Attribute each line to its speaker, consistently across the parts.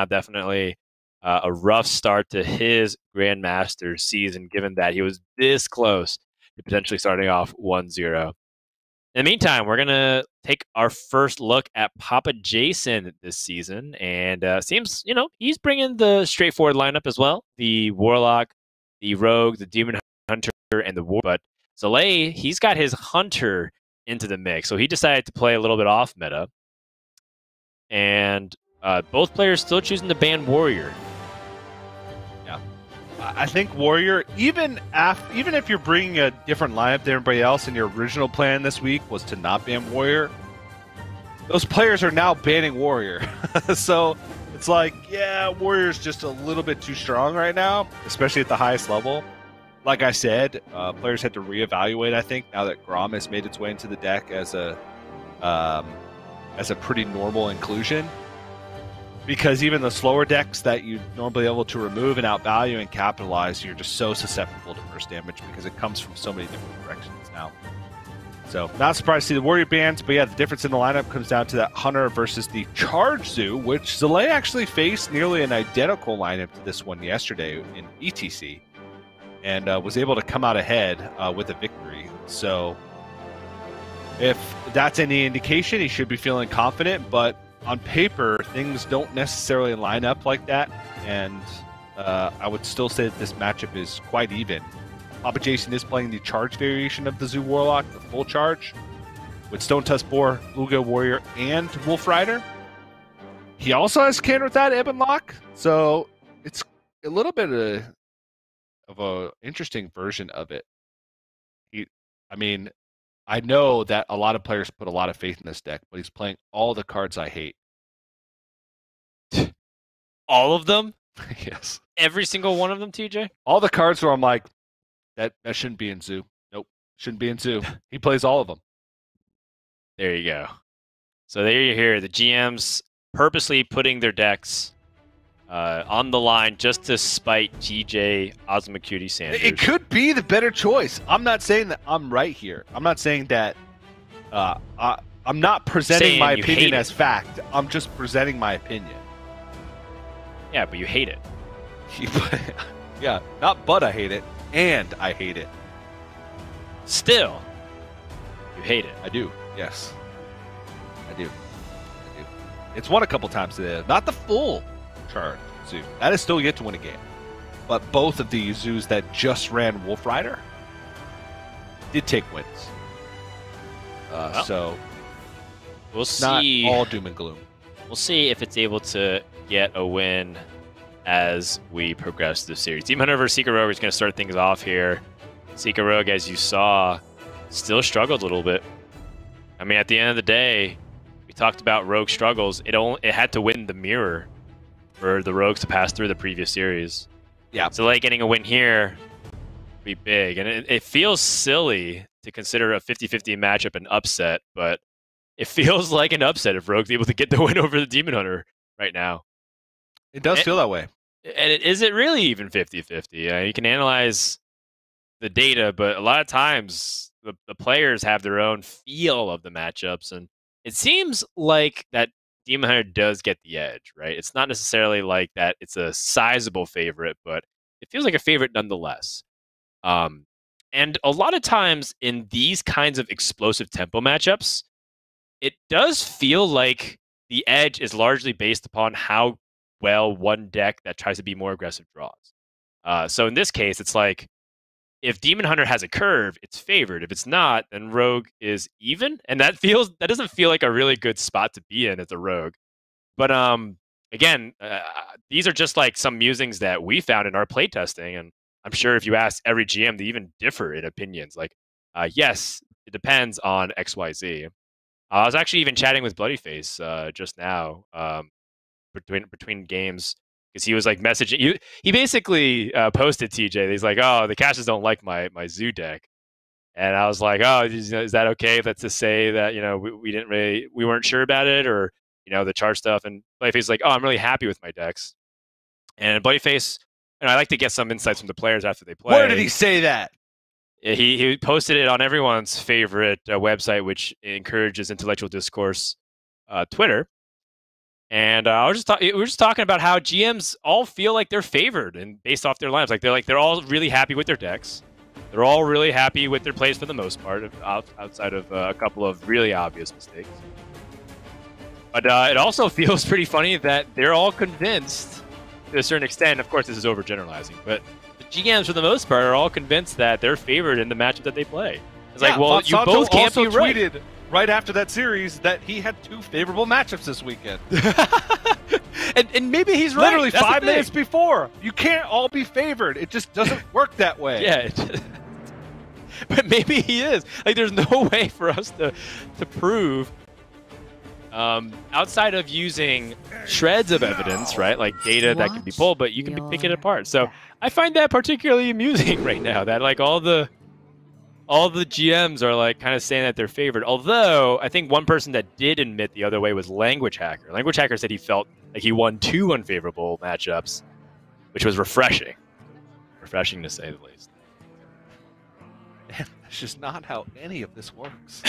Speaker 1: definitely a rough start to his Grandmasters season, given that he was this close to potentially starting off 1-0. In the meantime, we're going to take our first look at PapaJason this season. And seems, he's bringing the straightforward lineup as well. The Warlock, the Rogue, the Demon Hunter, and the War. But Zalae, he's got his Hunter into the mix. So he decided to play a little bit off meta. And both players still choosing to ban Warrior.
Speaker 2: Yeah. I think Warrior, even if you're bringing a different lineup than everybody else, and your original plan this week was to not ban Warrior, those players are now banning Warrior. So it's like, yeah, Warrior's just a little bit too strong right now, especially at the highest level. Like I said, players had to reevaluate, I think, now that Grom has made its way into the deck as a pretty normal inclusion. Because even the slower decks that you'd normally be able to remove and outvalue and capitalize, you're just so susceptible to burst damage because it comes from so many different directions now. So, not surprised to see the Warrior bans, but yeah, the difference in the lineup comes down to that Hunter versus the Charge Zoo, which Zalae actually faced nearly an identical lineup to this one yesterday in ETC, and was able to come out ahead with a victory. So, if that's any indication, he should be feeling confident, but on paper, things don't necessarily line up like that, and I would still say that this matchup is quite even. PapaJason is playing the charge variation of the Zoo Warlock, the full charge, with Stone Tusk Boar, Uga Warrior, and Wolf Rider. He also has Counter Without Ebb and Lock, so it's a little bit of a interesting version of it. I know that a lot of players put a lot of faith in this deck, but he's playing all the cards I hate.
Speaker 1: All of them?
Speaker 2: Yes.
Speaker 1: Every single one of them, TJ?
Speaker 2: All the cards where I'm like, that shouldn't be in Zoo. Nope, shouldn't be in Zoo. He plays all of them.
Speaker 1: There you go. So there you hear the GMs purposely putting their decks on the line just to spite TJ Osmacutie Sanders.
Speaker 2: It could be the better choice. I'm not saying that I'm right here. I'm not saying that I'm not presenting my opinion as fact. I'm just presenting my opinion.
Speaker 1: Yeah, but you hate it.
Speaker 2: Yeah, not but I hate it, and I hate it.
Speaker 1: Still, you hate it.
Speaker 2: I do, yes. I do. It's won a couple times today. Not the full charge Zoo. That is still yet to win a game. But both of the Zoos that just ran Wolf Rider did take wins. So
Speaker 1: we'll see.
Speaker 2: Not all doom and gloom.
Speaker 1: We'll see if it's able to get a win as we progress through the series. Team Hunter versus Seeker Rogue is going to start things off here. Seeker Rogue, as you saw, still struggled a little bit. I mean, at the end of the day, we talked about Rogue struggles. It had to win the mirror for the Rogues to pass through the previous series.
Speaker 2: Yeah.
Speaker 1: So like getting a win here would be big. And it feels silly to consider a 50-50 matchup an upset, but it feels like an upset if Rogue's able to get the win over the Demon Hunter right now.
Speaker 2: It does feel that way.
Speaker 1: And is it really even 50-50? You can analyze the data, but a lot of times the players have their own feel of the matchups, and it seems like that Demon Hunter does get the edge, right? It's not necessarily like that it's a sizable favorite, but it feels like a favorite nonetheless. And a lot of times in these kinds of explosive tempo matchups, it does feel like the edge is largely based upon how well one deck that tries to be more aggressive draws. So in this case, it's like if Demon Hunter has a curve, it's favored. If it's not, then Rogue is even, and that doesn't feel like a really good spot to be in as a Rogue. But again, these are just like some musings that we found in our playtesting, and I'm sure if you ask every GM, they even differ in opinions. Like, yes, it depends on XYZ. I was actually even chatting with Bloodyface just now between games, because he was like messaging. He basically posted TJ. He's like, "Oh, the caches don't like my Zoo deck," and I was like, "Oh, is that okay? That's to say that we weren't sure about it, or the charge stuff." And Bloodyface is like, "Oh, I'm really happy with my decks." And Bloodyface, I like to get some insights from the players after they play.
Speaker 2: Where did he say that?
Speaker 1: He posted it on everyone's favorite website, which encourages intellectual discourse, Twitter. And we were just talking about how GMs all feel like they're favored and based off their lineups. They're all really happy with their decks. They're all really happy with their plays for the most part, outside of a couple of really obvious mistakes. But it also feels pretty funny that they're all convinced, to a certain extent. Of course, this is overgeneralizing, but the GMs for the most part are all convinced that they're favored in the matchup that they play. It's like, well, you both can't be right.
Speaker 2: Tweeted right after that series that he had 2 favorable matchups this weekend.
Speaker 1: and maybe he's right.
Speaker 2: Literally 5 minutes before. You can't all be favored. It just doesn't work that way.
Speaker 1: Yeah. But maybe he is. Like, there's no way for us to prove, outside of using shreds of evidence, right? Like data that can be pulled, but you can pick it apart. So I find that particularly amusing right now, that like all the GMs are like kind of saying that they're favored. Although I think one person that did admit the other way was Language Hacker. Language Hacker said he felt like he won 2 unfavorable matchups, which was refreshing. Refreshing to say the least.
Speaker 2: Man, that's just not how any of this works.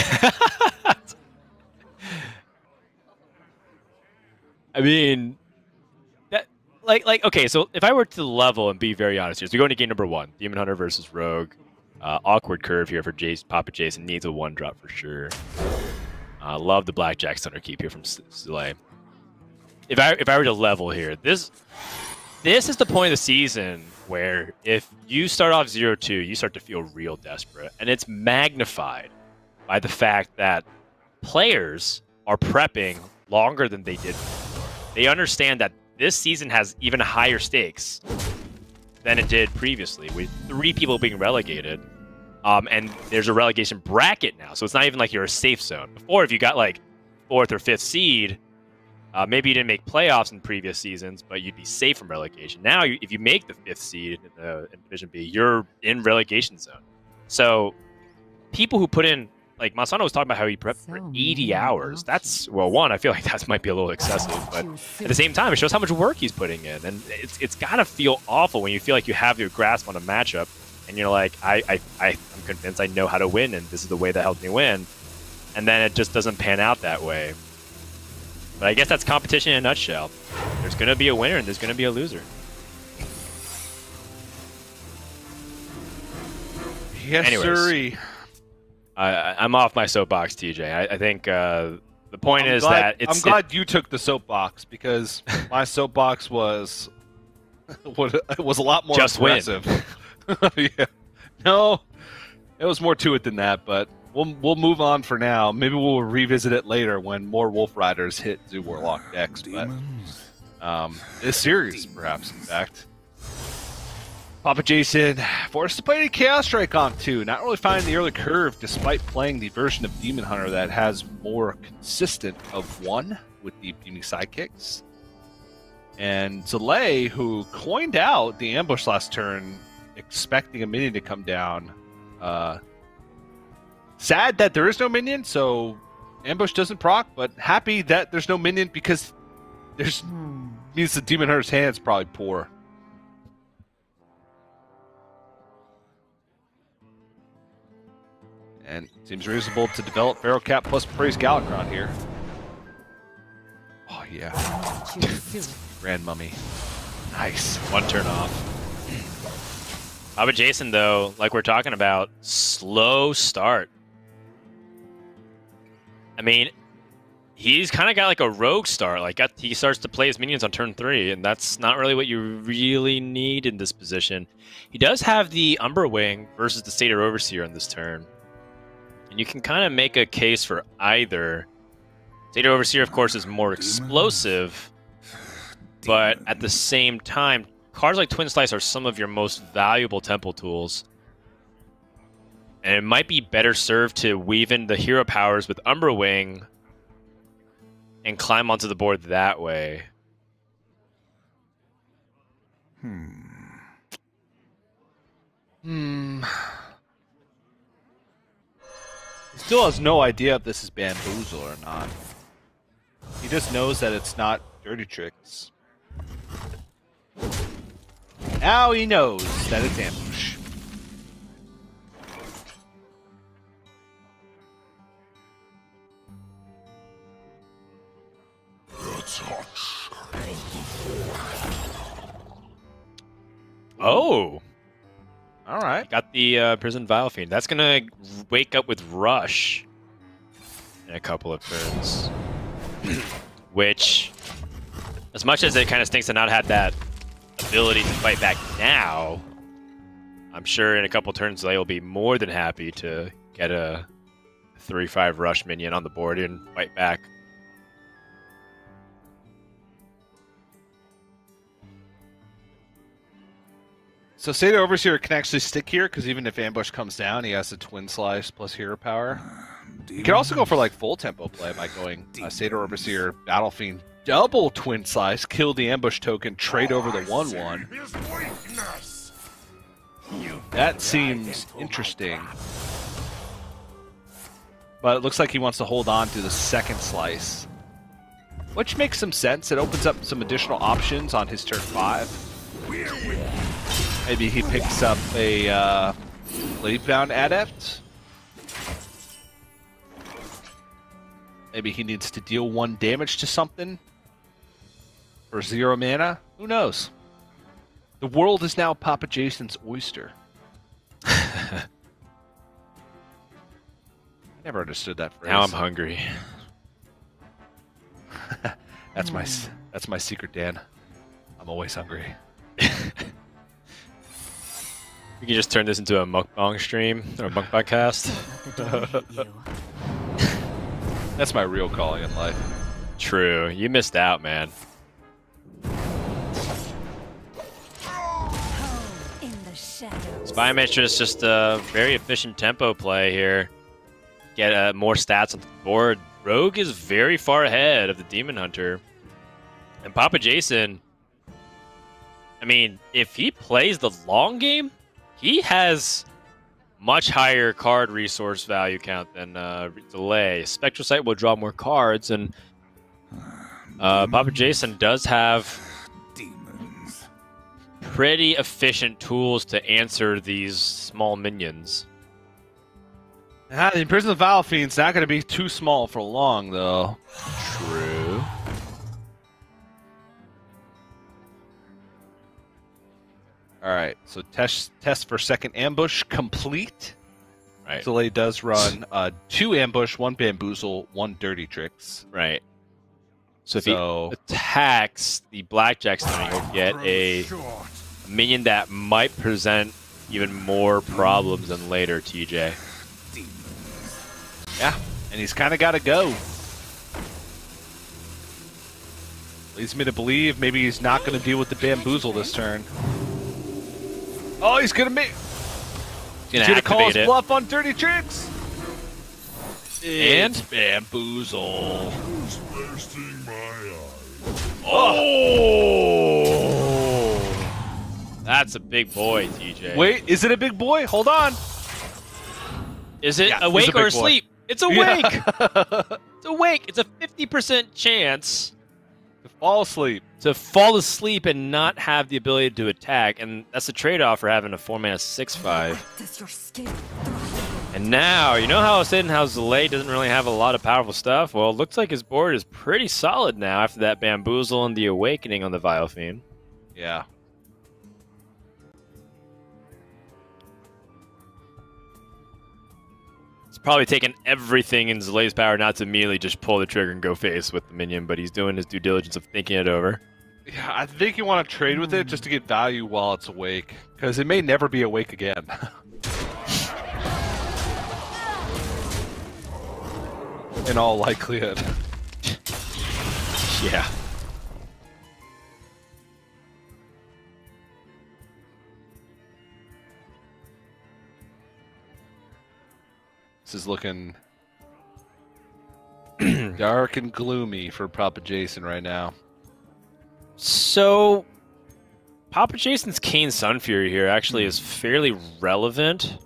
Speaker 1: I mean, that like okay. So if I were to level and be very honest here, so we go into game number 1, Demon Hunter versus Rogue. Awkward curve here for PapaJason, needs a 1-drop for sure. Love the Blackjack Thunder Keep here from Zalae. If I were to level here, this is the point of the season where if you start off 0-2, you start to feel real desperate, and it's magnified by the fact that players are prepping longer than they did. They understand that this season has even higher stakes than it did previously, with 3 people being relegated. And there's a relegation bracket now, so it's not even like you're a safe zone. Before, if you got like 4th or 5th seed, maybe you didn't make playoffs in previous seasons, but you'd be safe from relegation. Now, if you make the 5th seed in Division B, you're in relegation zone. So people who put in, like Masano was talking about how he prepped for 80 hours. That's, well, one, I feel like that might be a little excessive, but at the same time, it shows how much work he's putting in. And it's got to feel awful when you feel like you have your grasp on a matchup and you're like, I'm convinced I know how to win and this is the way that helps me win. And then it just doesn't pan out that way. But I guess that's competition in a nutshell. There's going to be a winner and there's going to be a loser.
Speaker 2: Yes, sirree.
Speaker 1: I'm off my soapbox, TJ. I think the point is that
Speaker 2: I'm glad you took the soapbox, because my soapbox was a lot more aggressive. Yeah. No, there was more to it than that, but we'll move on for now. Maybe we'll revisit it later when more Wolf Riders hit Zoo Warlock decks. But this series, perhaps, in fact. PapaJason forced to play the Chaos Strike on 2, not really finding the early curve despite playing the version of Demon Hunter that has more consistent of 1 with deep beaming sidekicks. And Zalae, who coined out the ambush last turn, expecting a minion to come down. Sad that there is no minion, so ambush doesn't proc, but happy that there's no minion because there's means the Demon Hunter's hand's probably poor. And seems reasonable to develop Feral Cat plus Praise Galakrond here. Oh, yeah. Grand Mummy. Nice.
Speaker 1: 1 turn off. PapaJason, though, like we're talking about, slow start. I mean, he's kind of got like a rogue start. Like he starts to play his minions on turn 3, and that's not really what you really need in this position. He does have the Umberwing versus the Satyr Overseer on this turn. And you can kind of make a case for either. Satyr Overseer, of course, is more explosive, but at the same time, cards like Twin Slice are some of your most valuable temple tools. And it might be better served to weave in the hero powers with Umberwing and climb onto the board that way.
Speaker 2: He still has no idea if this is Bamboozle or not. He just knows that it's not Dirty Tricks. Now he knows that it's ambush.
Speaker 3: That's hot.
Speaker 1: Oh.
Speaker 2: All right.
Speaker 1: Got the Prison Vile Fiend. That's going to wake up with Rush in a couple of turns. Which, as much as it kind of stinks to not have that ability to fight back now, I'm sure in a couple turns they will be more than happy to get a 3-5 Rush minion on the board and fight back.
Speaker 2: So Satyr Overseer can actually stick here, because even if Ambush comes down, he has a Twin Slice plus Hero Power. You can also go for like full tempo play by going Satyr Overseer, Battle Fiend, double Twin Slice, kill the Ambush token, trade over the 1/1. That seems interesting. But it looks like he wants to hold on to the second slice, which makes some sense. It opens up some additional options on his turn 5. Maybe he picks up a Bladebound Adept. Maybe he needs to deal 1 damage to something for 0 mana. Who knows? The world is now PapaJason's oyster. I never understood that phrase.
Speaker 1: Now I'm hungry.
Speaker 2: That's my secret, Dan. I'm always hungry.
Speaker 1: We can just turn this into a mukbang stream or a mukbang cast.
Speaker 2: That's my real calling in life.
Speaker 1: True. You missed out, man. Spy Mistress, just a very efficient tempo play here. Get more stats on the board. Rogue is very far ahead of the Demon Hunter. And PapaJason, I mean, if he plays the long game, he has much higher card resource value count than Zalae. Spectral Sight will draw more cards, and PapaJason does have pretty efficient tools to answer these small minions.
Speaker 2: The Prison of the Vile Fiend's not going to be too small for long, though.
Speaker 1: True.
Speaker 2: Alright, so test for second ambush complete.
Speaker 1: Right.
Speaker 2: Zalae does run 2 ambush, 1 bamboozle, 1 dirty tricks.
Speaker 1: Right. So if he attacks the Blackjack Stone, he'll get a minion that might present even more problems than later, TJ.
Speaker 2: Yeah, and he's kind of got to go. Leads me to believe maybe he's not going to deal with the bamboozle this turn. Oh, he's going to make... He's going to call his bluff on dirty tricks.
Speaker 1: And
Speaker 2: bamboozle.
Speaker 3: Who's bursting my eyes?
Speaker 1: Oh! That's a big boy, TJ.
Speaker 2: Wait, is it a big boy? Hold on.
Speaker 1: Is it awake or asleep? It's awake!
Speaker 2: Yeah.
Speaker 1: It's awake! It's a 50% chance
Speaker 2: to fall asleep.
Speaker 1: To fall asleep and not have the ability to attack, and that's a trade-off for having a 4-mana 6/5. And now, you know how I was saying how Zalae doesn't really have a lot of powerful stuff? Well, it looks like his board is pretty solid now after that Bamboozle and the Awakening on the Vile Fiend.
Speaker 2: Yeah.
Speaker 1: It's probably taken everything in Zalae's power not to immediately just pull the trigger and go face with the minion, but he's doing his due diligence of thinking it over.
Speaker 2: Yeah, I think you want to trade with it just to get value while it's awake, because it may never be awake again. In all likelihood.
Speaker 1: Yeah.
Speaker 2: This is looking dark and gloomy for PapaJason right now.
Speaker 1: So, PapaJason's Kane Sunfury here actually is fairly relevant.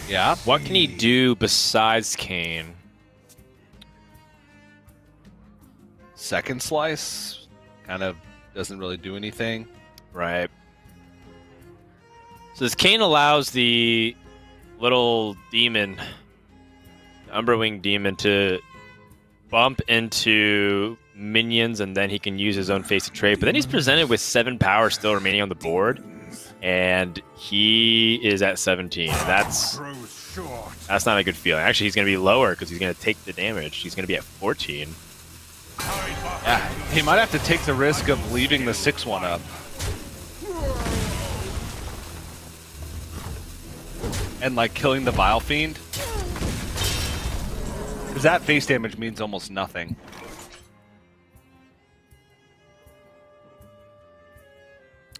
Speaker 2: Yeah.
Speaker 1: What can he do besides Kane?
Speaker 2: Second slice kind of doesn't really do anything.
Speaker 1: Right. So this Kane allows the little demon, the Umberwing demon, to bump into minions, and then he can use his own face to trade. But then he's presented with 7 power still remaining on the board, and he is at 17. That's not a good feeling. Actually, he's going to be lower because he's going to take the damage. He's going to be at 14.
Speaker 2: Yeah, he might have to take the risk of leaving the 6-1 up. And like killing the Vile Fiend. Because that face damage means almost nothing.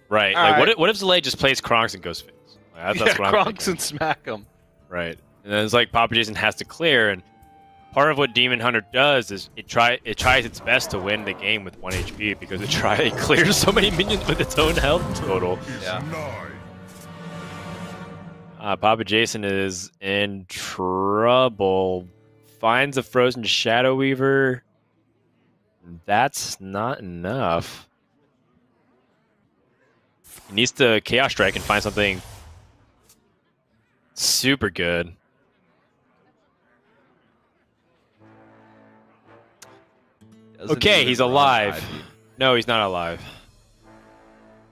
Speaker 1: Right.
Speaker 2: All
Speaker 1: like
Speaker 2: right.
Speaker 1: what if Zalae just plays Kronks and goes face? Like, that's what I'm
Speaker 2: Kronks
Speaker 1: thinking.
Speaker 2: and smack him.
Speaker 1: Right. And then it's like PapaJason has to clear, and part of what Demon Hunter does is it tries its best to win the game with 1 HP because it clears so many minions with its own health total.
Speaker 2: Yeah.
Speaker 1: PapaJason is in trouble. Finds a frozen Shadow Weaver. That's not enough. He needs to Chaos Strike and find something super good. Okay, he's alive. No, he's not alive.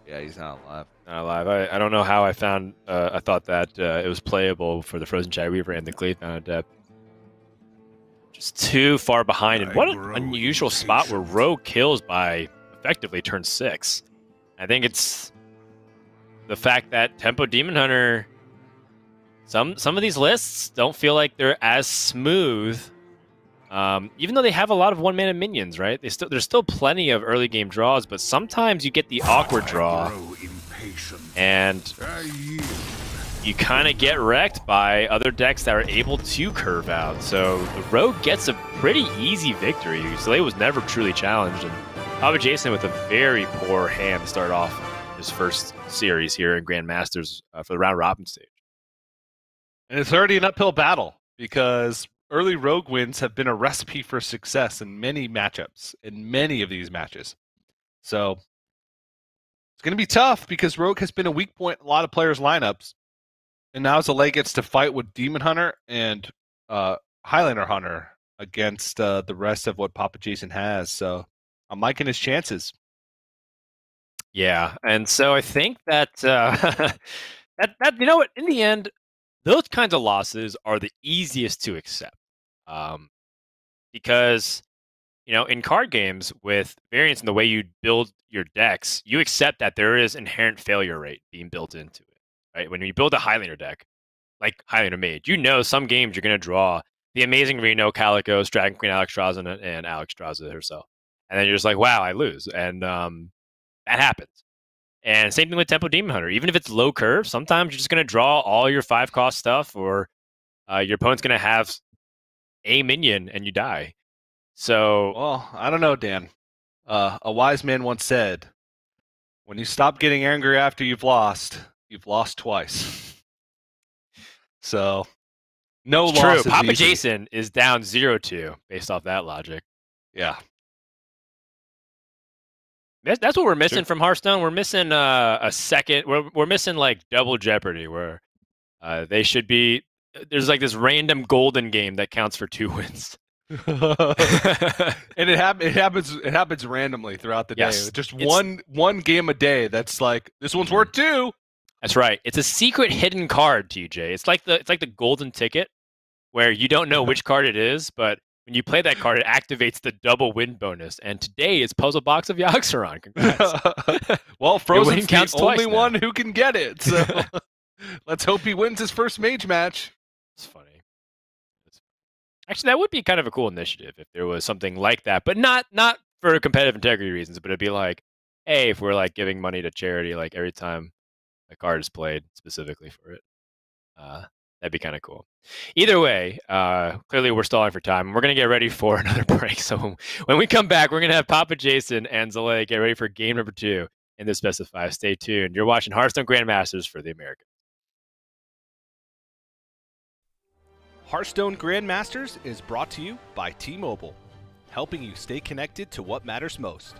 Speaker 2: Yeah, he's not alive.
Speaker 1: Not alive. I don't know how I found. I thought that it was playable for the Frozen Shadow Weaver and the Cleathbound Adept. Just too far behind. And what an unusual spot where Rogue kills by effectively turn 6. I think it's the fact that Tempo Demon Hunter. Some of these lists don't feel like they're as smooth. Even though they have a lot of 1-mana minions, right? There's still plenty of early game draws, but sometimes you get the awkward draw, and you kind of get wrecked by other decks that are able to curve out. So the Rogue gets a pretty easy victory. Zalae was never truly challenged, and PapaJason with a very poor hand to start off his first series here in Grandmasters for the round robin stage.
Speaker 2: And it's already an uphill battle because early Rogue wins have been a recipe for success in many matchups, in many of these matches. So it's going to be tough because Rogue has been a weak point in a lot of players' lineups. And now Zalae gets to fight with Demon Hunter and Highlander Hunter against the rest of what PapaJason has. So I'm liking his chances.
Speaker 1: Yeah, and so I think that that you know what, in the end, those kinds of losses are the easiest to accept, because in card games with variance in the way you build your decks, you accept that there is inherent failure rate being built into it. Right, when you build a Highlander deck, like Highlander Mage, some games you're going to draw the amazing Reno, Calicos, Dragon Queen, Alexstrasza, and Alexstrasza herself, and then you're just like, wow, I lose, and that happens. And same thing with Tempo Demon Hunter. Even if it's low curve, sometimes you're just going to draw all your 5-cost stuff, or your opponent's going to have a minion and you die. So,
Speaker 2: well, I don't know, Dan. A wise man once said, when you stop getting angry after you've lost twice. So, no loss.
Speaker 1: True.
Speaker 2: Is
Speaker 1: PapaJason is down 0-2 based off that logic.
Speaker 2: Yeah.
Speaker 1: That's what we're missing from Hearthstone. We're missing a second. We're missing like double jeopardy, where they should be. There's like this random golden game that counts for 2 wins.
Speaker 2: And it happens randomly throughout the day.
Speaker 1: Yes,
Speaker 2: Just one game a day. That's like, this one's worth 2.
Speaker 1: That's right. It's a secret hidden card, TJ. It's like the golden ticket, where you don't know which card it is, but when you play that card, it activates the double win bonus. And today is Puzzle Box of Yaxaron. Congrats.
Speaker 2: Well, Frozen's
Speaker 1: counts
Speaker 2: the only
Speaker 1: twice
Speaker 2: one who can get it. So let's hope he wins his first mage match.
Speaker 1: It's funny. Actually, that would be kind of a cool initiative if there was something like that, but not for competitive integrity reasons. But it'd be like, hey, if we're like giving money to charity, like every time a card is played specifically for it, that'd be kind of cool. Either way, clearly we're stalling for time. We're going to get ready for another break. So when we come back, we're going to have PapaJason and Zalae get ready for game number 2 in the Specify. Stay tuned. You're watching Hearthstone Grandmasters for the Americans.
Speaker 2: Hearthstone Grandmasters is brought to you by T-Mobile, helping you stay connected to what matters most.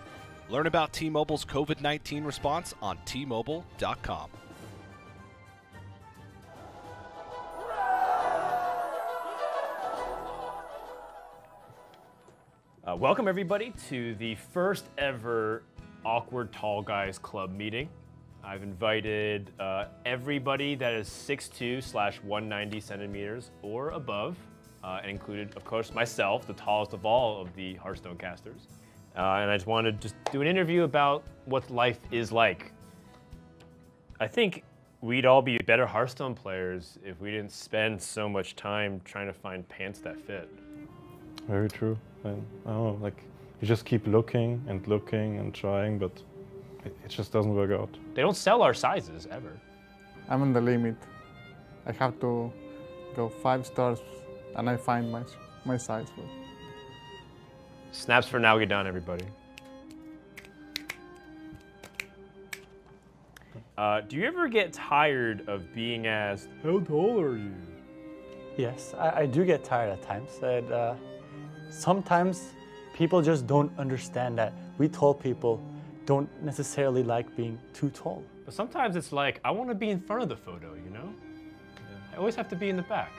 Speaker 2: Learn about T-Mobile's COVID-19 response on T-Mobile.com.
Speaker 1: Welcome everybody to the first ever Awkward Tall Guys Club meeting. I've invited everybody that is 6'2/190 centimeters or above, and included, of course, myself, the tallest of all of the Hearthstone casters. And I just wanted to just do an interview about what life is like. I think we'd all be better Hearthstone players if we didn't spend so much time trying to find pants that fit.
Speaker 4: Very true. And I don't know, like, you just keep looking and trying, but it just doesn't work out.
Speaker 1: They don't sell our sizes ever.
Speaker 5: I'm on the limit. I have to go 5 stars and I find my size.
Speaker 1: Snaps for now, get done, everybody. Do you ever get tired of being asked, how tall are you?
Speaker 6: Yes, I do get tired at times. And, sometimes people just don't understand that we tall people don't necessarily like being too tall.
Speaker 1: But sometimes it's like, I want to be in front of the photo, you know? Yeah. I always have to be in the back.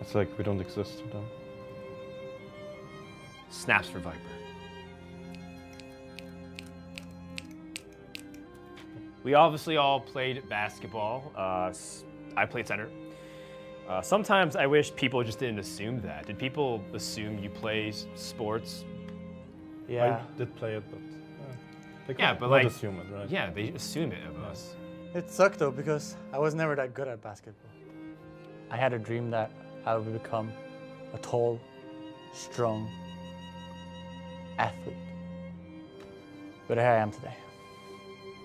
Speaker 4: It's like we don't exist to them.
Speaker 1: Snaps for Viper. We obviously all played basketball. I played center. Sometimes I wish people just didn't assume that. Did people assume you play sports?
Speaker 4: Yeah. I did play it, but they
Speaker 1: like,
Speaker 4: assume it, right?
Speaker 1: Yeah, they assume it of us.
Speaker 6: It sucked though, because I was never that good at basketball. I had a dream that I would become a tall, strong athlete. But here I am today.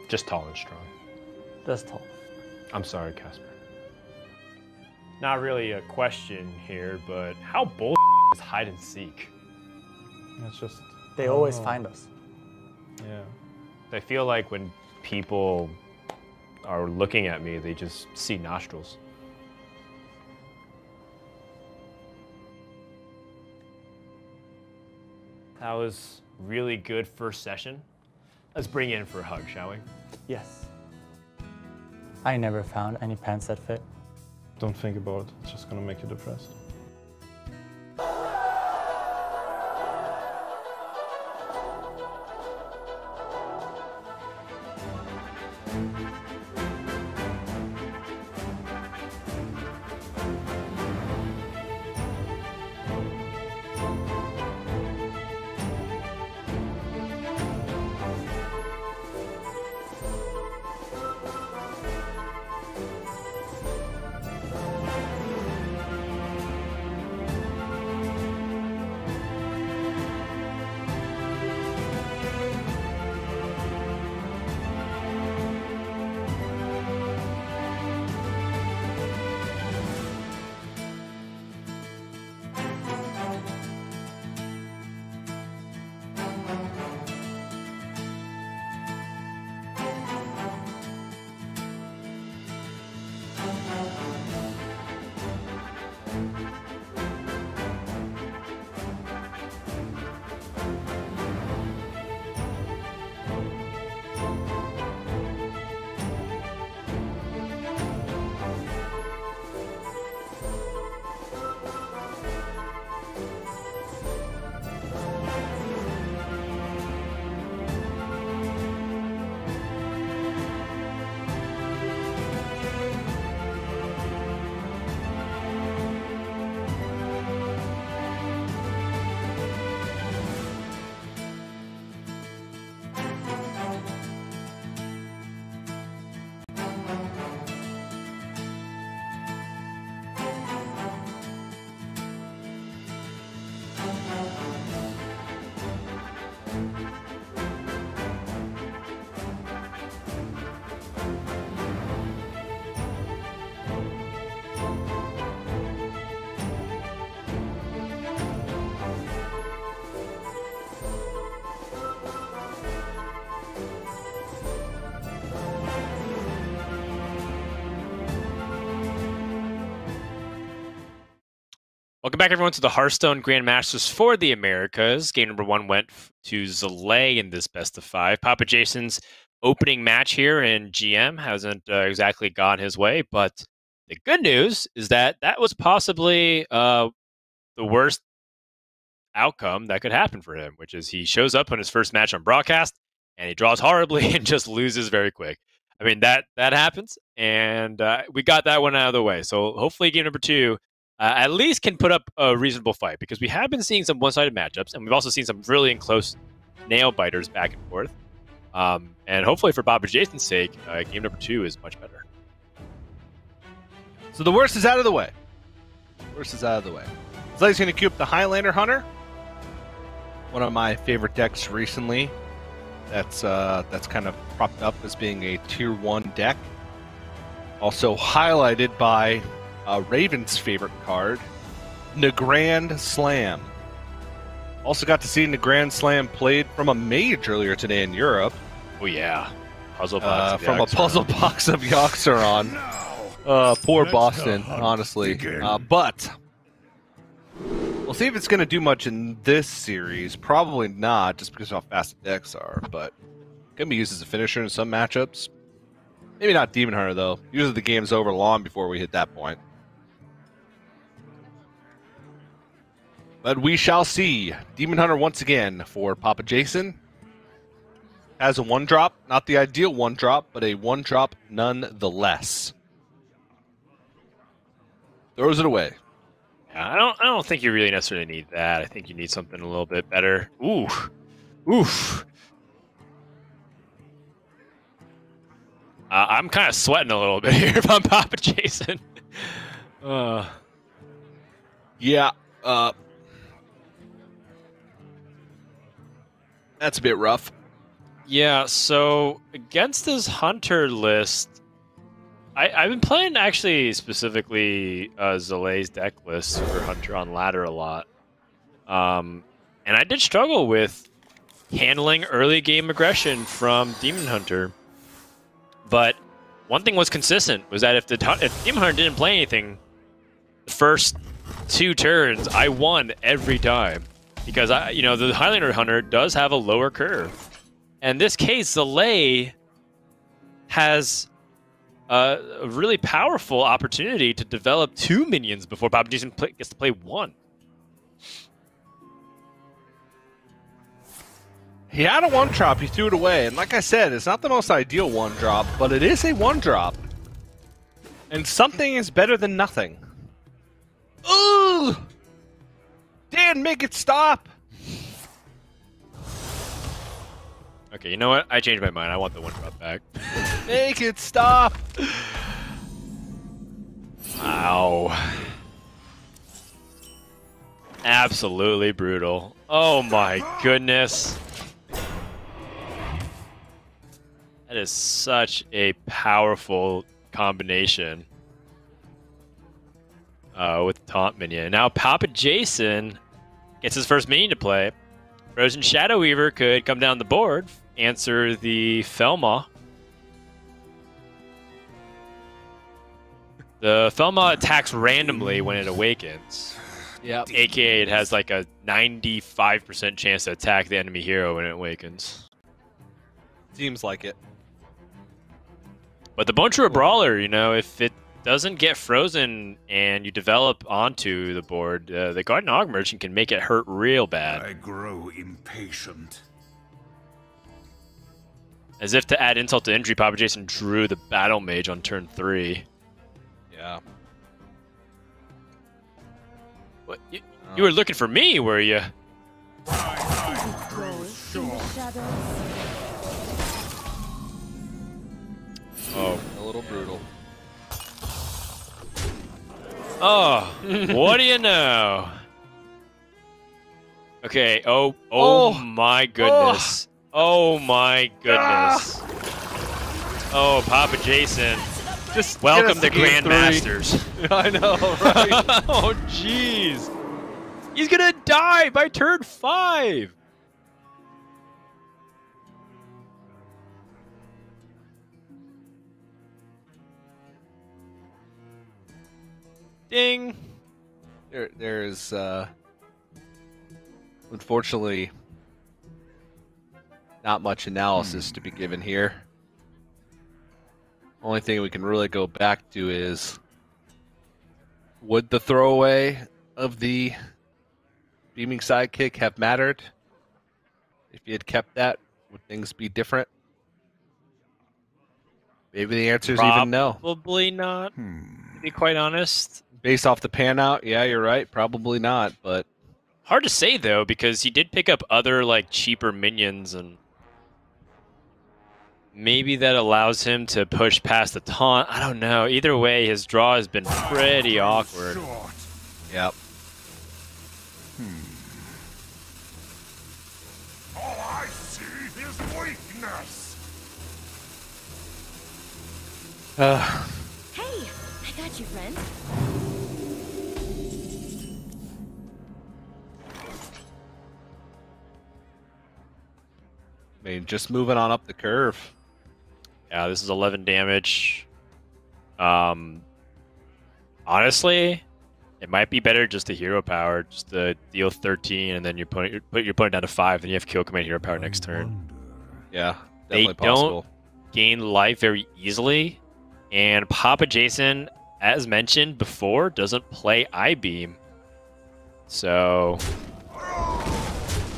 Speaker 1: Just tall and strong.
Speaker 6: Just tall.
Speaker 1: I'm sorry, Casper. Not really a question here, but how bull is hide and seek?
Speaker 4: It's just...
Speaker 6: They always find us.
Speaker 4: Yeah.
Speaker 1: I feel like when people are looking at me, they just see nostrils. That was really good first session. Let's bring you in for a hug, shall we?
Speaker 6: Yes. I never found any pants that fit.
Speaker 4: Don't think about it. It's just gonna make you depressed.
Speaker 1: Welcome back, everyone, to the Hearthstone Grandmasters for the Americas. Game number 1 went to Zalae in this best of 5. PapaJason's opening match here in GM hasn't exactly gone his way, but the good news is that that was possibly the worst outcome that could happen for him, which is he shows up on his first match on broadcast and he draws horribly and just loses very quick. I mean, that happens, and we got that one out of the way. So hopefully game number 2 at least can put up a reasonable fight, because we have been seeing some one-sided matchups, and we've also seen some really close nail-biters back and forth. And hopefully for PapaJason's sake, game number 2 is much better.
Speaker 2: So the worst is out of the way. Worst is out of the way. Zalae's going to queue up the Highlander Hunter. One of my favorite decks recently. That's kind of propped up as being a tier 1 deck. Also highlighted by Raven's favorite card, Nagrand Slam. Also got to see Nagrand Slam played from a mage earlier today in Europe.
Speaker 1: Oh yeah, puzzle box
Speaker 2: from a puzzle box of Yoxeron. Poor Boston, honestly. But we'll see if it's going to do much in this series. Probably not, just because of how fast the decks are. But can be used as a finisher in some matchups. Maybe not Demon Hunter, though. Usually the game's over long before we hit that point. But we shall see. Demon Hunter once again for PapaJason. Has a 1-drop. Not the ideal 1-drop, but a 1-drop nonetheless. Throws it away.
Speaker 1: Yeah, I don't think you really necessarily need that. I think you need something a little bit better. Ooh. Oof. I'm kind of sweating a little bit here if I'm PapaJason.
Speaker 2: Yeah. That's a bit rough.
Speaker 1: Yeah, so against this Hunter list, I've been playing actually specifically Zalae's deck list for Hunter on ladder a lot. And I did struggle with handling early game aggression from Demon Hunter. But one thing was consistent, was that if Demon Hunter didn't play anything the first 2 turns, I won every time. Because the Highlander Hunter does have a lower curve. And in this case, Zalae has a really powerful opportunity to develop 2 minions before PapaJason gets to play 1.
Speaker 2: He had a 1-drop, he threw it away, and like I said, it's not the most ideal 1-drop, but it is a 1-drop. And something is better than nothing. Ooh! Dan, make it stop!
Speaker 1: Okay, you know what? I changed my mind. I want the 1-drop back.
Speaker 2: Make it stop!
Speaker 1: Ow. Absolutely brutal. Oh my goodness. That is such a powerful combination with Taunt Minion. Now PapaJason gets his first minion to play. Frozen Shadow Weaver could come down the board, answer the Felma. The Felma attacks randomly when it awakens.
Speaker 2: Yep.
Speaker 1: AKA it has like a 95% chance to attack the enemy hero when it awakens.
Speaker 2: Seems like it.
Speaker 1: But the Bone True Brawler, if it doesn't get frozen and you develop onto the board, the Garden Hog Merchant can make it hurt real bad.
Speaker 3: I grow impatient.
Speaker 1: As if to add insult to injury, PapaJason drew the Battle Mage on turn 3.
Speaker 2: Yeah.
Speaker 1: What? You were looking for me, were you? Oh,
Speaker 2: a little brutal.
Speaker 1: Oh, what do you know? Okay. Oh my goodness. Oh my goodness. Oh, PapaJason.
Speaker 2: Just
Speaker 1: welcome to Grandmasters.
Speaker 2: I know, right?
Speaker 1: Oh, jeez. He's gonna die by turn 5. Ding.
Speaker 2: There's unfortunately not much analysis to be given here. Only thing we can really go back to is, would the throwaway of the beaming sidekick have mattered? If you had kept that, would things be different? Maybe the answer is even no.
Speaker 1: Probably not, to be quite honest.
Speaker 2: Based off the pan out, yeah, you're right. Probably not, but
Speaker 1: hard to say though, because he did pick up other like cheaper minions, and maybe that allows him to push past the taunt. I don't know. Either way, his draw has been pretty awkward.
Speaker 2: yep.
Speaker 3: All I see is weakness.
Speaker 7: Hey, I got you, friend.
Speaker 2: I mean, just moving on up the curve.
Speaker 1: Yeah, this is 11 damage. Honestly, it might be better just to hero power, just to deal 13, and then you put your opponent down to 5, then you have kill command hero power next turn.
Speaker 2: Yeah,
Speaker 1: They
Speaker 2: definitely possible.
Speaker 1: don't gain life very easily, and PapaJason, as mentioned before, doesn't play I-Beam. So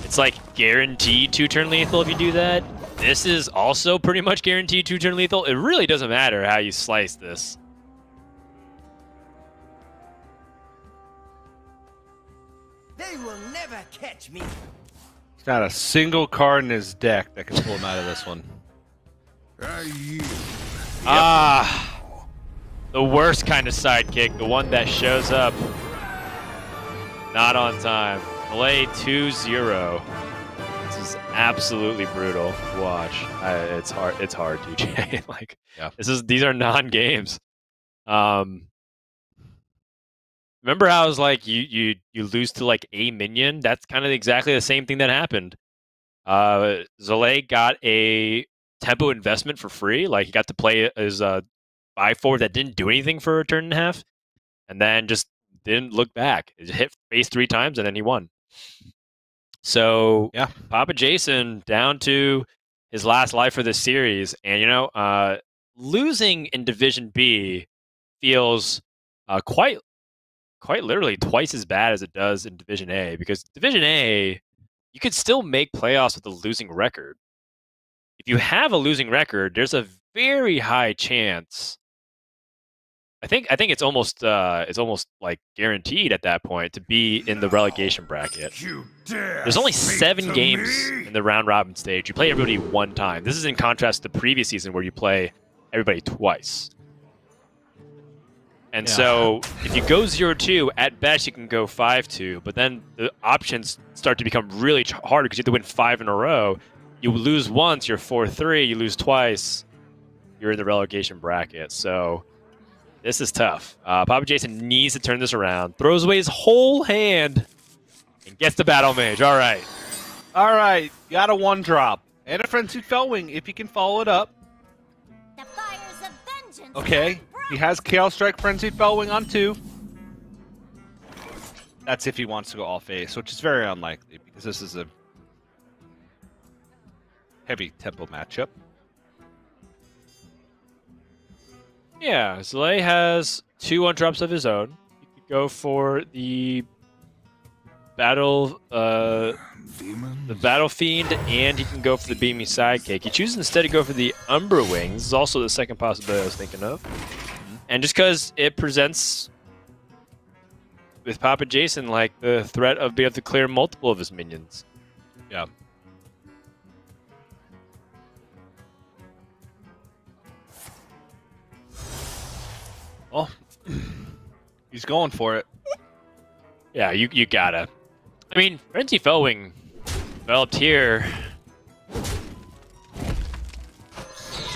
Speaker 1: it's like guaranteed 2-turn lethal if you do that. This is also pretty much guaranteed 2-turn lethal. It really doesn't matter how you slice this.
Speaker 8: They will never catch me.
Speaker 2: There's not a single card in his deck that can pull him out of this one.
Speaker 1: The worst kind of sidekick, the one that shows up not on time. Zalae 2-0. This is absolutely brutal to watch. It's hard, DJ. Like,
Speaker 2: yeah.
Speaker 1: These are non-games. Remember how I was like, you lose to like a minion? That's kind of exactly the same thing that happened. Zalae got a tempo investment for free. Like, he got to play his 5/4 that didn't do anything for a turn and a half, and then just didn't look back. It hit face 3 times, and then he won. So,
Speaker 2: yeah,
Speaker 1: PapaJason down to his last life for this series, and you know, losing in Division B feels quite literally twice as bad as it does in Division A, because Division A, you could still make playoffs with a losing record. If you have a losing record, there's a very high chance. I think it's almost like guaranteed at that point to be in the relegation bracket. There's only 7 games in the round robin stage. You play everybody 1 time. This is in contrast to the previous season where you play everybody twice. And so if you go 0-2, at best you can go 5-2, but then the options start to become really harder because you have to win 5 in a row. You lose once, you're 4-3. You lose twice, you're in the relegation bracket. So this is tough. PapaJason needs to turn this around. Throws away his whole hand and gets the Battle Mage. All right.
Speaker 2: All right. Got a 1-drop. And a Frenzied Fellwing if he can follow it up.
Speaker 7: The fires of vengeance.
Speaker 2: Okay. He has Chaos Strike Frenzied Fellwing on 2. That's if he wants to go all face, which is very unlikely because this is a heavy tempo matchup.
Speaker 1: Yeah, Zalae has 2 1-drops of his own. He could go for the Battle Fiend, and he can go for the Beaming Sidekick. He chooses instead to go for the Umbra Wings. This is also the second possibility I was thinking of. And just because it presents with PapaJason like the threat of being able to clear multiple of his minions.
Speaker 2: Yeah. Oh, he's going for it.
Speaker 1: Yeah, you gotta. I mean, Frenzy Fellwing developed here.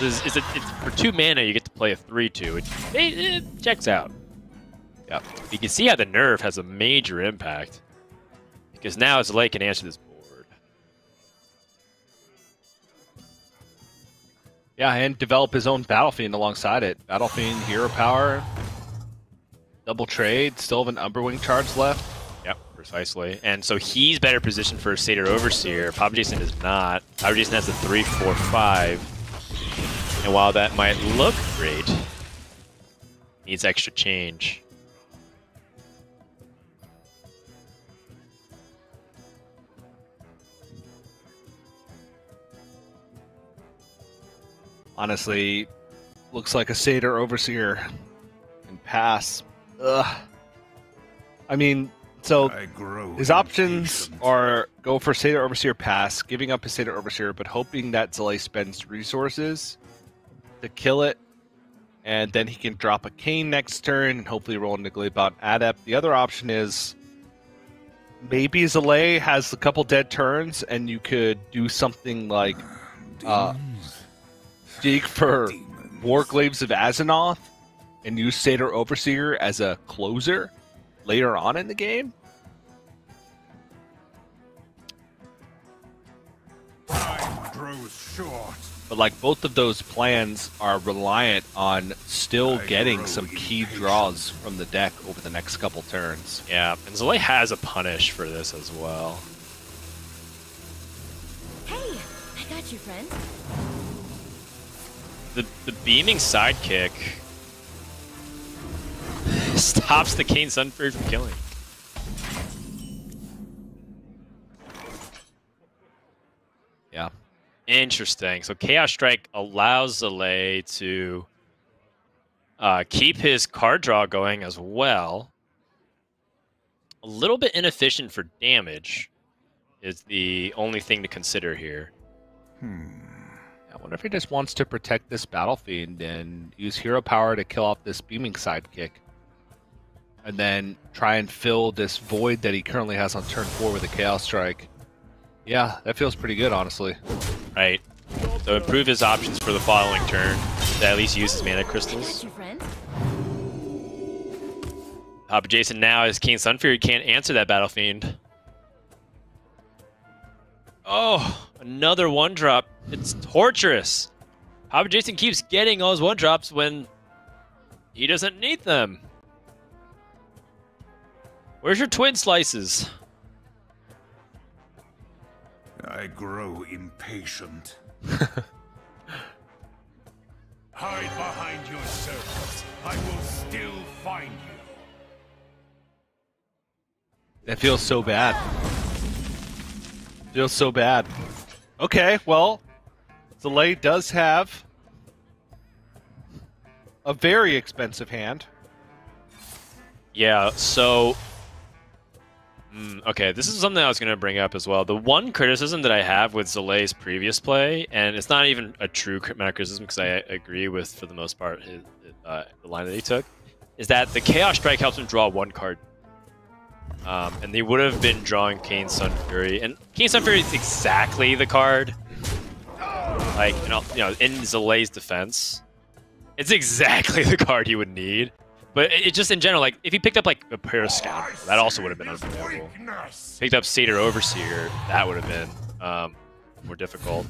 Speaker 1: It's for 2 mana, you get to play a 3/2. It checks out. Yeah, you can see how the nerf has a major impact because now Zalae can answer this board.
Speaker 2: Yeah, and develop his own Battle Fiend alongside it. Battle Fiend, Hero Power, double trade, still have an Umberwing charge left.
Speaker 1: Yep, precisely. And so he's better positioned for a Satyr Overseer. PapaJason is not. PapaJason has a 3/4/5. And while that might look great, needs extra change.
Speaker 2: Honestly, looks like a Satyr Overseer and pass. Ugh. I mean, so his options are go for Satyr Overseer pass, giving up his Satyr Overseer, but hoping that Zalae spends resources to kill it, and then he can drop a Cane next turn and hopefully roll into Glaive-Bound Adept. The other option is maybe Zalae has a couple dead turns, and you could do something like dig for Warglaives of Azzinoth and use Satyr Overseer as a closer later on in the game.
Speaker 3: Time grows short.
Speaker 2: But like both of those plans are reliant on still getting some key draws from the deck over the next couple turns.
Speaker 1: Yeah, and Zalae has a punish for this as well.
Speaker 7: Hey, I got you, friend.
Speaker 1: The beaming sidekick stops the Cane Sunfury from killing.
Speaker 2: Yeah.
Speaker 1: Interesting. So Chaos Strike allows Zalae to keep his card draw going as well. A little bit inefficient for damage is the only thing to consider here.
Speaker 2: I wonder if he just wants to protect this Battle Fiend and use hero power to kill off this beaming sidekick. And then try and fill this void that he currently has on turn 4 with a Chaos Strike. Yeah, that feels pretty good, honestly.
Speaker 1: Right. So improve his options for the following turn to at least use his mana crystals. PapaJason now is Cane Sunfury, can't answer that Battle Fiend. Oh, another 1-drop. It's torturous. PapaJason keeps getting those 1-drops when he doesn't need them. Where's your twin slices?
Speaker 3: I grow impatient. Hide behind your circles. I will still find you.
Speaker 2: That feels so bad. Feels so bad. Okay, well, Zalae does have a very expensive hand.
Speaker 1: Yeah, so... okay, this is something I was going to bring up as well. The one criticism that I have with Zalae's previous play, and it's not even a true meta criticism because I agree with, for the most part, the line that he took, is that the Chaos Strike helps him draw 1 card. And they would have been drawing Cane Sunfury, and Cane Sunfury is exactly the card. Like, you know, in Zalae's defense, it's exactly the card he would need. But it just in general, like, if he picked up like a pair of Scoundrel, that also would have been unplayable. Picked up Satyr Overseer, that would have been more difficult.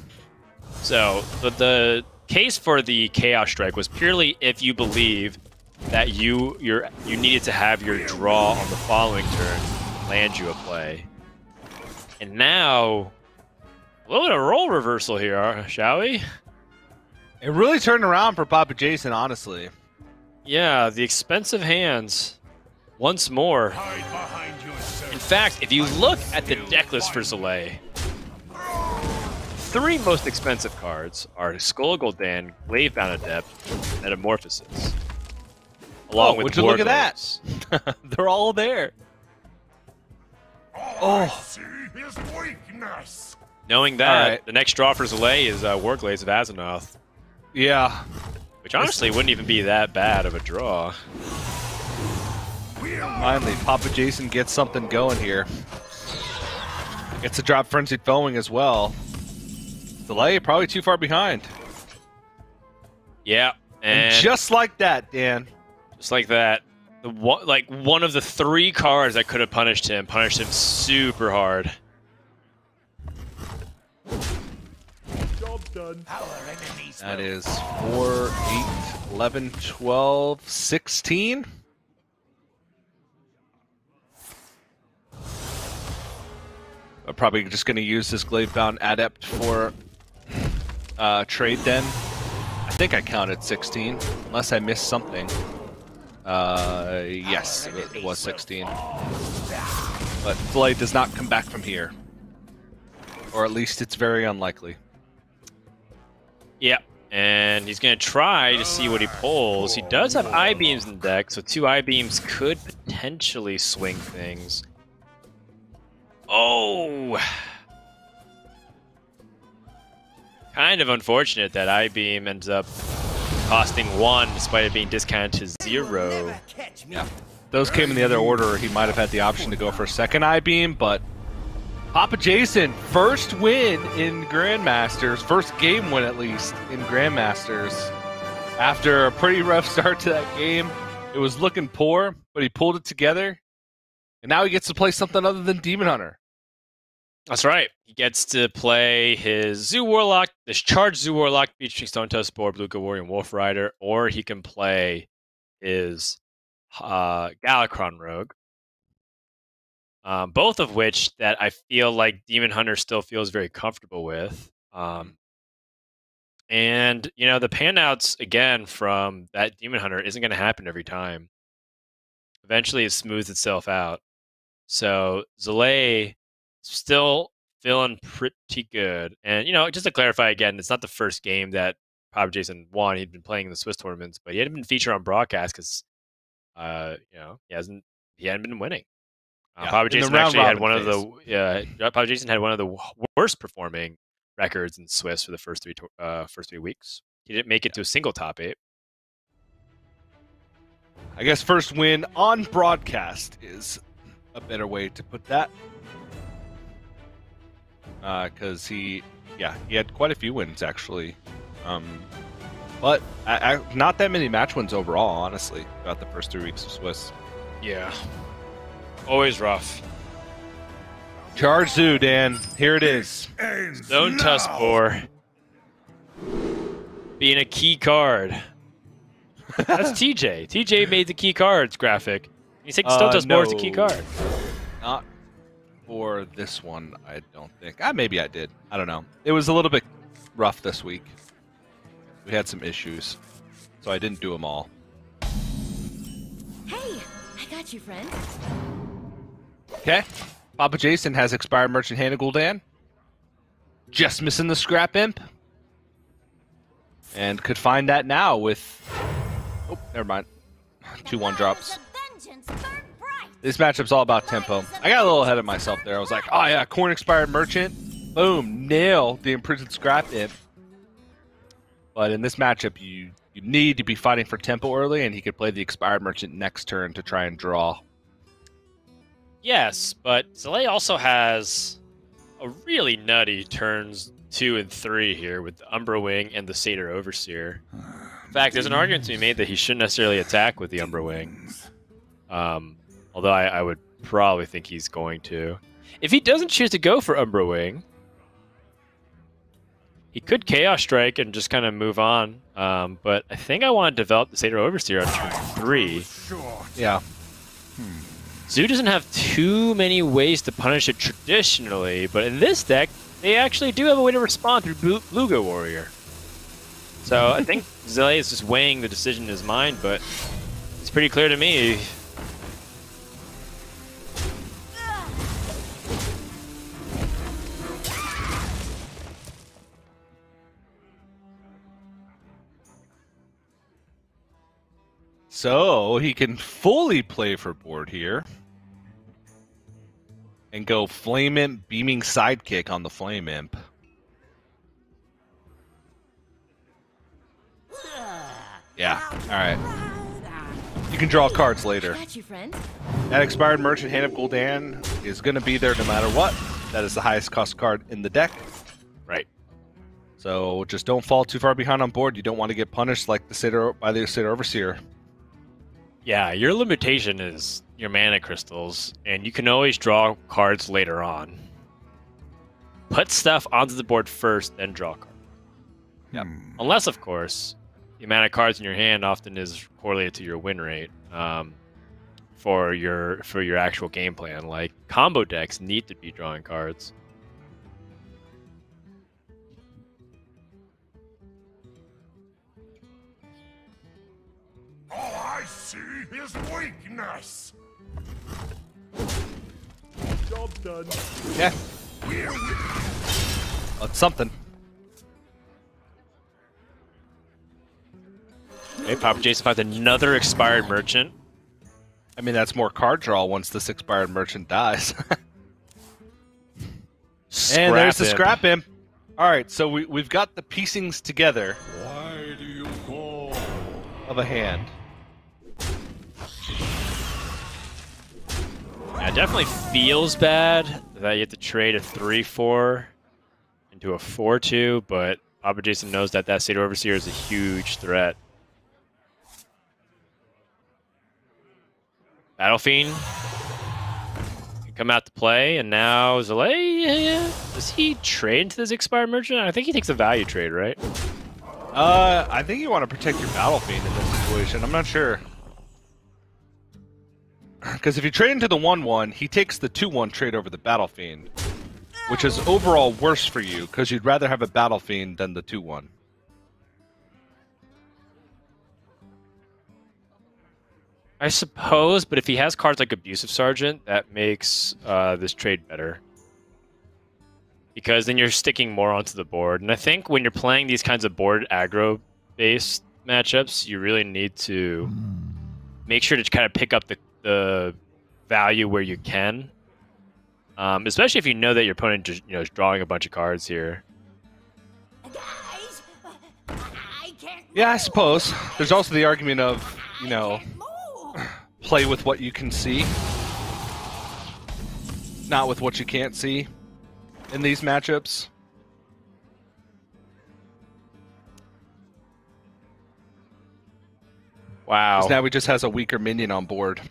Speaker 1: So the case for the Chaos Strike was purely if you believe that you needed to have your draw on the following turn land you a play. And now, a little bit of role reversal here, shall we?
Speaker 2: It really turned around for PapaJason, honestly.
Speaker 1: Yeah, the expensive hands once more. In fact, if you look at the deck list for Zalae, 3 most expensive cards are Skull Gul'dan, Glaive-Bound Adept, and Metamorphosis. Along with
Speaker 2: would you look at that? They're all there.
Speaker 3: I see his weakness.
Speaker 1: Knowing that,
Speaker 2: right.
Speaker 1: the next draw for Zalae is Warglaives of Azzinoth.
Speaker 2: Yeah.
Speaker 1: Which honestly wouldn't even be that bad of a draw.
Speaker 2: Finally, PapaJason gets something going here. Gets to drop Frenzied Foaming as well. Zalae probably too far behind.
Speaker 1: Yeah,
Speaker 2: and just like that, Dan.
Speaker 1: Just like that. One of the 3 cards that could have punished him super hard.
Speaker 3: Job done.
Speaker 2: That is 4, 8, 11, 12, 16. I'm probably just going to use this Glaive-Bound Adept for trade then. I think I counted 16, unless I missed something. Yes, it was 16. But Zalae does not come back from here. Or at least it's very unlikely.
Speaker 1: Yeah, And he's going to try to see what he pulls. He does have I-beams in the deck, so 2 I-beams could potentially swing things. Oh! Kind of unfortunate that I-beam ends up costing 1 despite it being discounted to 0.
Speaker 2: Yeah. Those came in the other order. He might have had the option to go for a second I-beam, but PapaJason, first win in Grandmasters, first game win at least in Grandmasters. After a pretty rough start to that game, it was looking poor, but he pulled it together, and now he gets to play something other than Demon Hunter.
Speaker 1: That's right. He gets to play his Zoo Warlock, this charged Zoo Warlock featuring Stone Tusk Spore, Bluka Warrior, and Wolf Rider, or he can play his Galakron Rogue. Both of which that I feel like Demon Hunter still feels very comfortable with. And, you know, the panouts, again, from that Demon Hunter isn't going to happen every time. Eventually it smooths itself out. So Zalae still feeling pretty good. And, you know, just to clarify again, it's not the first game that PapaJason won. He'd been playing in the Swiss tournaments, but he hadn't been featured on broadcast because, you know, he hadn't been winning. PapaJason actually had one of the PapaJason had one of the worst performing records in Swiss for the first three weeks. He didn't make it to a single top 8.
Speaker 2: I guess first win on broadcast is a better way to put that. Because he had quite a few wins actually, but not that many match wins overall. Honestly, about the first 3 weeks of Swiss.
Speaker 1: Yeah, always rough.
Speaker 2: Charge Zoo, Dan. Here it is.
Speaker 1: Stone Tusk Spore being a key card. That's TJ. TJ made the key cards graphic. You think Stone Tusk Spore is a key card?
Speaker 2: Not for this one, I don't think. Maybe I did. I don't know. It was a little bit rough this week. We had some issues, so I didn't do them all.
Speaker 7: Hey, I got you, friend.
Speaker 2: Okay. PapaJason has expired Merchant Hand of Gul'dan. Just missing the Scrap Imp. And could find that now with... Oh, never mind. 2-1 drops. This matchup's all about tempo. I got a little ahead of myself there. I was like, oh yeah, Corn Expired Merchant. Boom, nail the Imprisoned Scrap Imp. But in this matchup, you need to be fighting for tempo early, and he could play the Expired Merchant next turn to try and draw.
Speaker 1: Yes, but Zalae also has a really nutty turns 2 and 3 here with the Umbra Wing and the Satyr Overseer. In fact, there's an argument to be made that he shouldn't necessarily attack with the Umbra Wing. Although I would probably think he's going to. If he doesn't choose to go for Umbra Wing, he could Chaos Strike and just kind of move on. But I think I want to develop the Satyr Overseer on turn 3.
Speaker 2: Yeah.
Speaker 1: Zoo doesn't have too many ways to punish it traditionally, but in this deck, they actually do have a way to respond through Bluga Warrior. So I think Zalae is just weighing the decision in his mind, but it's pretty clear to me.
Speaker 2: So he can fully play for board here. And go Flame Imp, Beaming Sidekick on the Flame Imp. Yeah, alright. You can draw cards later.
Speaker 7: Got you, friend.
Speaker 2: That Expired Merchant Hand of Gul'dan is going to be there no matter what. That is the highest cost card in the deck.
Speaker 1: Right.
Speaker 2: So just don't fall too far behind on board. You don't want to get punished like the Satyr Overseer.
Speaker 1: Yeah, your limitation is your mana crystals, and you can always draw cards later on. Put stuff onto the board first, then draw a card.
Speaker 2: Yep.
Speaker 1: Unless, of course, the amount of cards in your hand often is correlated to your win rate for your actual game plan. Like, combo decks need to be drawing cards.
Speaker 3: All I see is weakness. Job done.
Speaker 2: Yeah. That's something.
Speaker 1: Okay, PapaJason finds another expired merchant.
Speaker 2: I mean, that's more card draw once this expired merchant dies. And there's the scrap imp. All right, so we've got the piecings together.
Speaker 3: Why do you call?
Speaker 2: Of a hand.
Speaker 1: Yeah, it definitely feels bad that you have to trade a 3-4 into a 4-2, but PapaJason knows that that State Overseer is a huge threat. Battle Fiend can come out to play, and now Zalae, does he trade into this expired merchant? I think he takes a value trade, right?
Speaker 2: I think you want to protect your Battle Fiend in this situation. I'm not sure. Because if you trade into the 1-1, he takes the 2-1 trade over the Battle Fiend, which is overall worse for you, because you'd rather have a Battle Fiend than the 2-1.
Speaker 1: I suppose, but if he has cards like Abusive Sergeant, that makes this trade better. Because then you're sticking more onto the board. And I think when you're playing these kinds of board aggro-based matchups, you really need to make sure to kind of pick up the value where you can. Especially if you know that your opponent just, is drawing a bunch of cards here.
Speaker 8: Guys, I can't.
Speaker 2: Yeah, I suppose. There's also the argument of, play with what you can see, not with what you can't see in these matchups.
Speaker 1: Wow.
Speaker 2: 'Cause now he just has a weaker minion on board.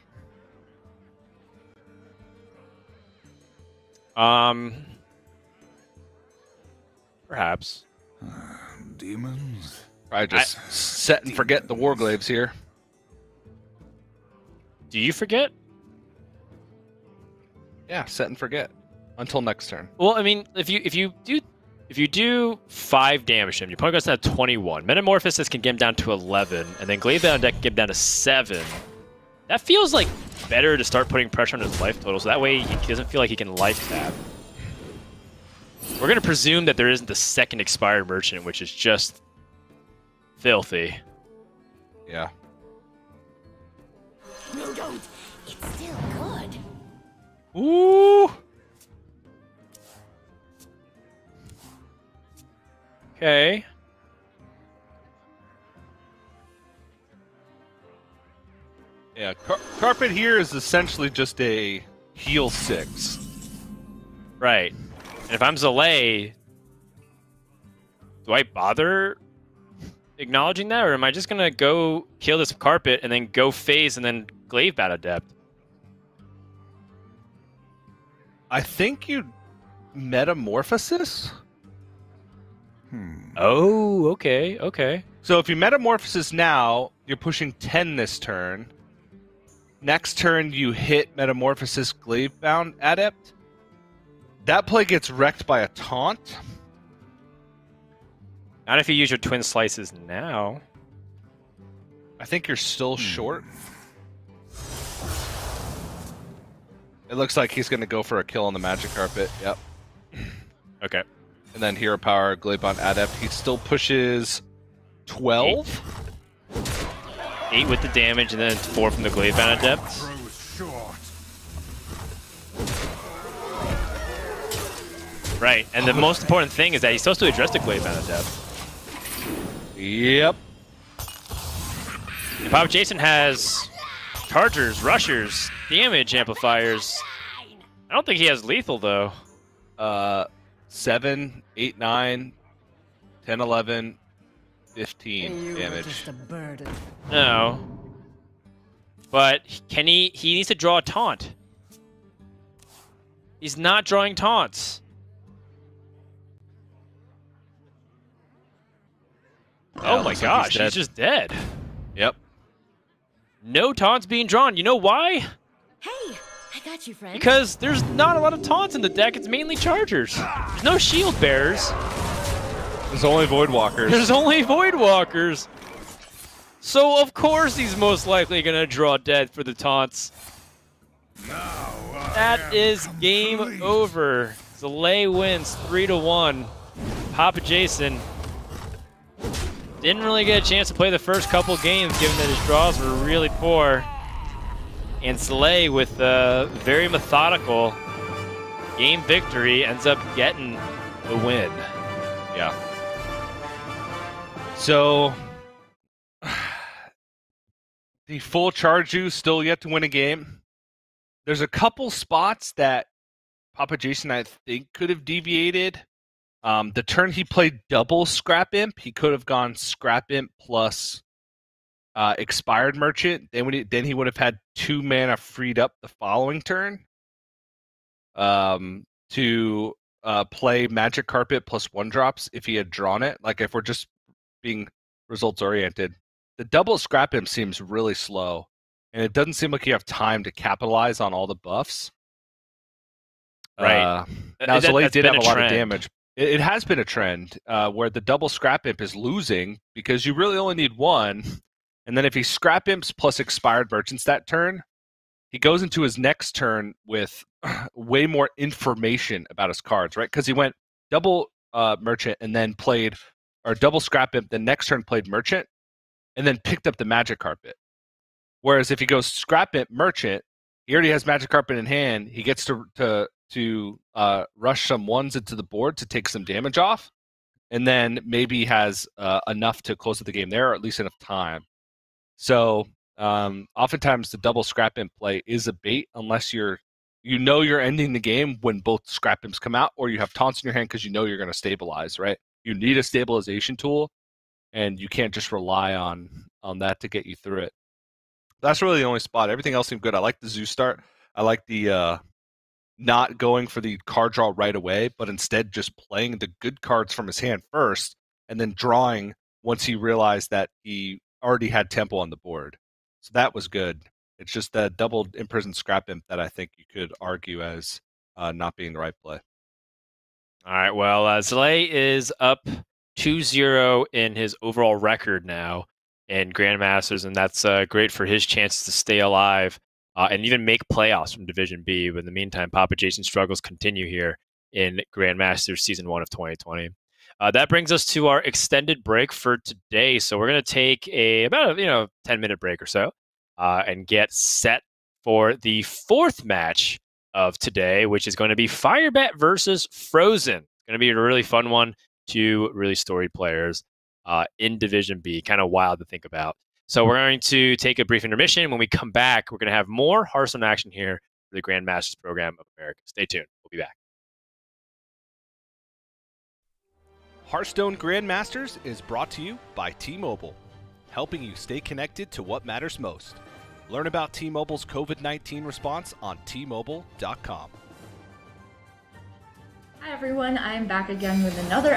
Speaker 1: Perhaps.
Speaker 3: Demons?
Speaker 2: I just set and forget the Warglaives here.
Speaker 1: Do you forget?
Speaker 2: Yeah, set and forget until next turn.
Speaker 1: Well, I mean, if you do 5 damage to him, your opponent goes down to 21. Metamorphosis can get him down to 11, and then Glaive Bound Deck can get him down to 7. That feels like better to start putting pressure on his life total, so that way he doesn't feel like he can life tap. We're gonna presume that there isn't the second expired merchant, which is just filthy.
Speaker 2: Yeah.
Speaker 7: No, don't. It's still good.
Speaker 1: Ooh. Okay.
Speaker 2: Yeah, Carpet here is essentially just a heal 6.
Speaker 1: Right. And if I'm Zalae, do I bother acknowledging that, or am I just gonna go kill this Carpet and then go phase and then Glaive Bound Adept?
Speaker 2: I think you Metamorphosis?
Speaker 1: Oh, okay, okay.
Speaker 2: So if you Metamorphosis now, you're pushing 10 this turn. Next turn, you hit Metamorphosis Glaive Bound Adept. That play gets wrecked by a taunt.
Speaker 1: Not if you use your Twin Slices now.
Speaker 2: I think you're still short. It looks like he's going to go for a kill on the Magic Carpet. Yep.
Speaker 1: Okay.
Speaker 2: And then Hero Power, Glaive Bound Adept. He still pushes 12.
Speaker 1: 8 with the damage, and then 4 from the Glaive Bound Adept. Right, and the most important thing is that he's supposed to address the Glaive Bound Adept.
Speaker 2: Yep.
Speaker 1: And PapaJason has Chargers, Rushers, damage amplifiers. I don't think he has lethal, though.
Speaker 2: 7, 8, 9, 10, 11, 15
Speaker 7: You
Speaker 2: damage.
Speaker 7: were just a burden.
Speaker 1: No. But can he needs to draw a taunt. He's not drawing taunts. Oh my
Speaker 2: looks like
Speaker 1: gosh,
Speaker 2: he's dead.
Speaker 1: he's just dead.
Speaker 2: Yep.
Speaker 1: No taunts being drawn. You know why?
Speaker 7: Hey, I got you, friend.
Speaker 1: Because there's not a lot of taunts in the deck. It's mainly Chargers. There's no Shield Bearers.
Speaker 2: There's only Voidwalkers.
Speaker 1: There's only Voidwalkers. So of course he's most likely gonna draw dead for the taunts. That is game over. Zalae wins 3-1. PapaJason didn't really get a chance to play the first couple games, given that his draws were really poor. And Zalae, with a very methodical game victory, ends up getting the win.
Speaker 2: Yeah. So, the full charge juice still yet to win a game. There's a couple spots that PapaJason, I think, could have deviated. The turn he played double Scrap Imp, he could have gone Scrap Imp plus Expired Merchant. Then he would have had 2 mana freed up the following turn to play Magic Carpet plus 1-drops if he had drawn it. Like, if we're just being results oriented, the double Scrap Imp seems really slow, and it doesn't seem like you have time to capitalize on all the buffs.
Speaker 1: Right.
Speaker 2: Now, Zalae did have a lot of
Speaker 1: trend.
Speaker 2: damage. It has been a trend where the double Scrap Imp is losing because you really only need 1. And then if he Scrap Imps plus Expired Merchants that turn, he goes into his next turn with way more information about his cards, right? Because he went double Merchant and then played, or double Scrap Imp, the next turn played Merchant, and then picked up the Magic Carpet. Whereas if he goes Scrap Imp Merchant, he already has Magic Carpet in hand. He gets to rush some 1s into the board to take some damage off, and then maybe has enough to close out the game there, or at least enough time. So oftentimes the double Scrap Imp play is a bait unless you're ending the game when both Scrap Imps come out, or you have taunts in your hand because you know you're going to stabilize, right? You need a stabilization tool, and you can't just rely on that to get you through it. That's really the only spot. Everything else seemed good. I like the Zoo start. I like the not going for the card draw right away, but instead just playing the good cards from his hand first, and then drawing once he realized that he already had tempo on the board. So that was good. It's just that double Imprisoned Scrap Imp that I think you could argue as not being the right play.
Speaker 1: All right, well, Zalae is up 2-0 in his overall record now in Grandmasters, and that's great for his chances to stay alive and even make playoffs from Division B. But in the meantime, PapaJason's struggles continue here in Grandmasters Season 1 of 2020. That brings us to our extended break for today. So we're going to take about a 10-minute break or so and get set for the 4th match of today, which is going to be Firebat versus Frozen. It's going to be a really fun one. 2 really storied players in Division B. Kind of wild to think about. So we're going to take a brief intermission. When we come back, we're going to have more Hearthstone action here for the Grandmasters program of America. Stay tuned. We'll be back.
Speaker 2: Hearthstone Grandmasters is brought to you by T-Mobile, helping you stay connected to what matters most. Learn about T-Mobile's COVID-19 response on T-Mobile.com.
Speaker 9: Hi everyone, I'm back again with another